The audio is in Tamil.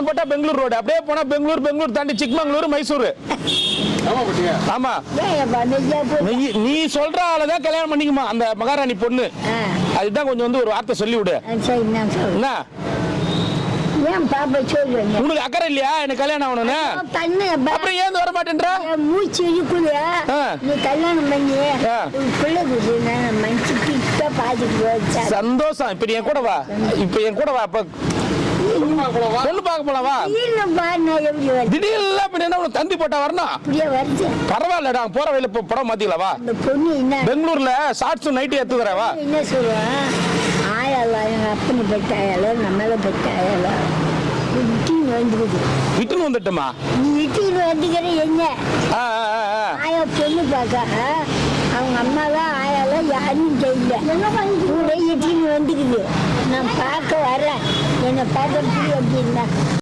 டவுன் போட்டா பெங்களூர் ரோடு, அப்படியே போனா பெங்களூர் தாண்டி சிக்மங்களூர், மைசூர். ஆமா, நீ சொல்ற ஆளதான் கல்யாணம் பண்ணிக்குமா அந்த மகாராணி பொண்ணு. அதுதான் கொஞ்சம் வந்து ஒரு வார்த்தை சொல்லி விடு. என்ன உனக்கு அக்கறை இல்லையா எனக்கு கல்யாணம் ஆகணும்னு? அப்புறம் ஏன் வர மாட்டேன்ற? மூச்சு இழுக்குது. நீ கல்யாணம் பண்ணி பிள்ளை சந்தோஷம். இப்ப நீ என் கூட வா, என் கூட வா. இப்ப பொண்ணு பார்க்க போலாம் வா. திடீர்னு உனக்கு தந்தி போட்டா வரணும். பரவாயில்லடா, போற வழியில படம் மாத்திக்கலாம் வா. பெங்களூர்ல ஷார்ட்ஸ் நைட்டு எடுத்துக்கிறேன் வா. என்ன சொல்லுவேன், ஆயாளா எங்க அப்பனு பெட்டாயால நம்மள பெட்டாயால விட்டுன்னு வந்துட்டுமா? நீ விட்டுன்னு வந்துக்கிற என்ன ஆயா பொண்ணு பார்க்க அவங்க அம்மாவா ஆயால யாரும் தெரியல, கூட இட்டுன்னு வந்துக்குது. நான் பார்க்க வரேன், என்னை பார்க்கறதுக்கு அப்படின்னா